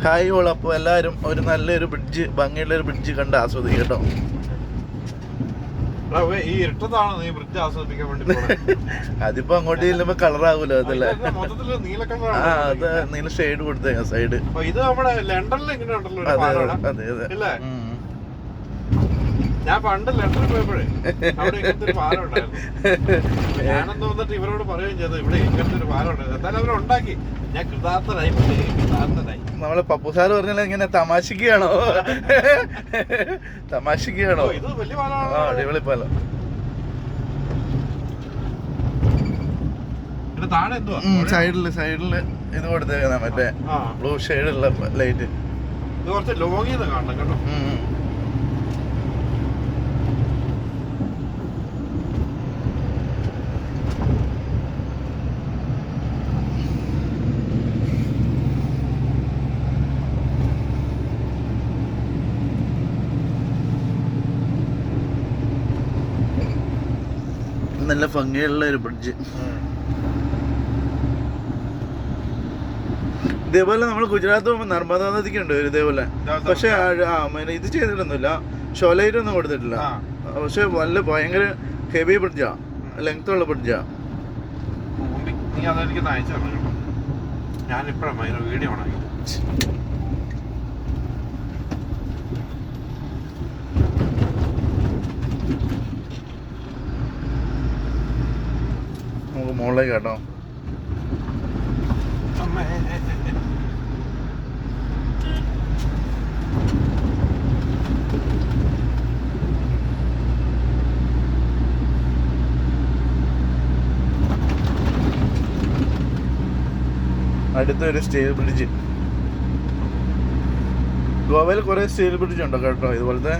Hi all. അപ്പോൾ എല്ലാവരും ഒരു നല്ലൊരു ബ്രിഡ്ജ്, ഭംഗിയുള്ളൊരു ബ്രിഡ്ജ് കണ്ട് ആസ്വദിക്കും കേട്ടോ. ഈ ഇരുട്ടത്താണ് നീ ബ്രിഡ്ജ് ആസ്വദിക്കാൻ വേണ്ടി അതിപ്പോ അങ്ങോട്ട് ചെല്ലുമ്പോ കളറാവൂലോ അതല്ലേ. ആ, അത് നീല ഷെയ്ഡ് കൊടുത്തേക്കാം സൈഡ്. ഇത് നമ്മുടെ ലണ്ടനിൽ ഇങ്ങനെ ഉണ്ടല്ലോ. അതെ അതെ. ഞാൻ പണ്ട് ലണ്ടനിൽ പോയപ്പോഴേ അവിടെ ഇങ്ങനത്തെ ഒരു പാലം ഉണ്ടായിരുന്നു. ഞാനെന്ന് വന്നിട്ട് ഇവരോട് പറയുകയും ചെയ്തു ഇവിടെ ഇങ്ങനത്തെ ഒരു പാലം ഉണ്ടായിരുന്നു. എന്തായാലും അവരുണ്ടാക്കി. ഞാൻ കൃതാർത്ഥനായി. നമ്മളെ പപ്പു സാറ് പറഞ്ഞാൽ ഇങ്ങനെ തമാശിക്കുകയാണോ? തമാശിക്കുകയാണോ? ഇത് വലിയ പാലമാണ്. അടിപൊളി പാലം. താഴെ എന്തുവാ സൈഡില് ഇത് കൊടുത്തേക്കുന്ന മറ്റേ ബ്ലൂ ഷെയ്ഡുള്ള ലൈറ്റ്. ഇത് കുറച്ച് ലോങ്ങിന്ന് കാണണം കേട്ടോ. നല്ല ഭംഗിയുള്ള ഒരു ബ്രിഡ്ജ്. ഇതേപോലെ നമ്മൾ ഗുജറാത്ത് പോകുമ്പോൾ നർമ്മദാ നദിക്കുണ്ട് ഇതേപോലെ. പക്ഷെ ഇത് ചെയ്തിട്ടൊന്നുമില്ല, ഷോലൈറ്റ് ഒന്നും കൊടുത്തിട്ടില്ല. പക്ഷെ നല്ല ഭയങ്കര ഹെവി ബ്രിഡ്ജാ, ലെങ്ത് ഉള്ള ബ്രിഡ്ജാ. വീഡിയോ നമുക്ക് മുകളിലേക്ക് കേട്ടോ. അടുത്തൊരു സ്റ്റീൽ ബ്രിഡ്ജ്. ഗോവയിൽ കുറെ സ്റ്റീൽ ബ്രിഡ്ജ് ഉണ്ടോ കേട്ടോ ഇതുപോലത്തെ.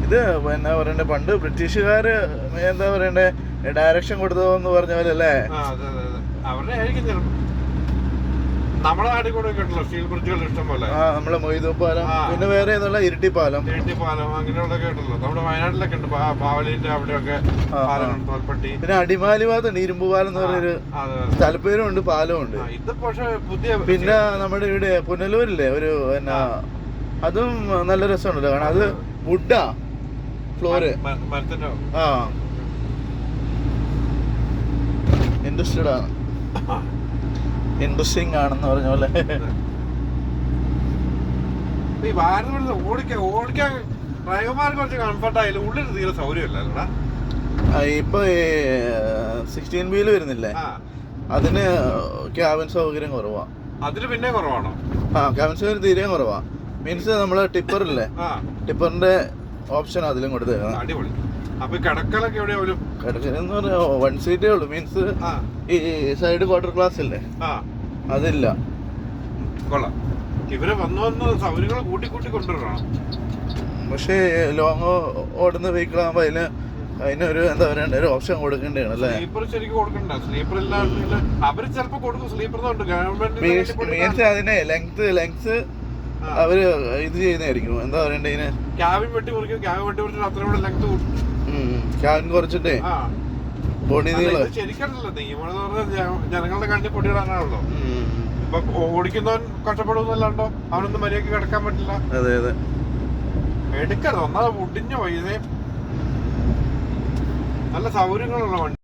ഇത് എന്നാ പറയണ്ടേ, പണ്ട് ബ്രിട്ടീഷുകാര് എന്താ പറയണ്ടേ ഡയറക്ഷൻ കൊടുത്തതെന്ന് പറഞ്ഞ പോലെ അല്ലേ. നമ്മുടെ നാട്ടിൽ കൂടെ സ്റ്റീൽ ബ്രിഡ്ജുകൾ ഇഷ്ടം പോലെ. നമ്മളെ മൊയ്തു പാലം, പിന്നെ വേറെ ഇരിട്ടി പാലം അങ്ങനെയുള്ളതൊക്കെ ഉണ്ടല്ലോ. നമ്മുടെ വയനാട്ടിലൊക്കെ ഉണ്ട്, പാവലിന്റെ അവിടെയൊക്കെ തോൽപ്പട്ടി. പിന്നെ അടിമാലി ഭാഗത്തുണ്ട് ഇരുമ്പ് പാലം എന്ന് പറഞ്ഞൊരു സ്ഥലപ്പേരും ഉണ്ട്, പാലവും ഉണ്ട്. ഇത് പക്ഷെ പുതിയ. പിന്നെ നമ്മുടെ ഇവിടെ പുനലൂരില്ലേ ഒരു എന്നാ, അതും നല്ല രസമുണ്ടല്ലോ കാണാൻ. അത് വുഡാ ഫ്ലോറ്. ഇൻട്രസ്റ്റിംഗ് ആണെന്ന് പറഞ്ഞ പോലെ. ഓടിക്കാൻ ഡ്രൈവർമാർക്ക് കുറച്ച് കംഫർട്ട് ആയാലും ഉള്ളിൽ തീരെ സൗകര്യമല്ല. ഇപ്പൊ 16 വീല് വരുന്നില്ലേ, അതിന് ക്യാബിൻ സൗകര്യം കുറവാ. അതിന് പിന്നെ കുറവാണോ? ക്യാബിൻ സൗകര്യം തീരെ കുറവാ. മീൻസ് നമ്മളെ ടിപ്പറില്ലേ, ടിപ്പറിന്റെ ഓപ്ഷൻ അതിലും കൊടുത്തേക്കാം. അടിപൊളി. അപ്പൊ കിടക്കലൊക്കെ എവിടെയാ? കിടക്കലെന്ന് പറഞ്ഞാൽ 1 സീറ്റേ ഉള്ളൂ. മീൻസ് ഈ സൈഡ് ക്വാർട്ടർ ക്ലാസ് ഇല്ലേ, അതില്ല. കൊള്ളാം. ഇവര് വന്ന് സൗകര്യങ്ങൾ കൂട്ടി കൊണ്ടുവരണം. പക്ഷേ ലോങ് ഓടുന്ന വെഹിക്കിൾ ആകുമ്പോ അതിനൊരു എന്താ പറയണ്ട, ഒരു ഓപ്ഷൻ കൊടുക്കേണ്ടതാണ് അല്ലേ. സ്ലീപ്പർ ശരിക്കും കൊടുക്കണ്ട. സ്ലീപ്പർ ഇല്ലാണ്ട് അവര് ചിലപ്പോ കൊടുക്കും. സ്ലീപ്പർ മീൻസ് അതിനെ ലെങ്ത് അവര് ഇത് ചെയ്യുന്നതായിരിക്കും. എന്താ പറയണ്ടേ, ഇതിന് ക്യാബിൻ വെട്ടി മുറിക്കും. ക്യാബിൻ വെട്ടി മുറിച്ചിട്ട് അത്രയും കൂടെ ലെങ്ത് കൂട്ടും. ക്യാബിൻ കുറച്ചിട്ടേ ബോഡി നീള. ശരിക്കല്ല നിയമം ജനങ്ങളുടെ കണ്ടി പൊടിയിടാനാണല്ലോ. ഇപ്പൊ ഓടിക്കുന്നവൻ കഷ്ടപ്പെടുന്നല്ലാണ്ടോ അവനൊന്നും മര്യാദക്ക് കിടക്കാൻ പറ്റില്ല. അതെ അതെ. എടുക്കരുത്. ഒന്നാമത് മുടിഞ്ഞ പൈസയും നല്ല സൗകര്യങ്ങളുള്ള വണ്ടി.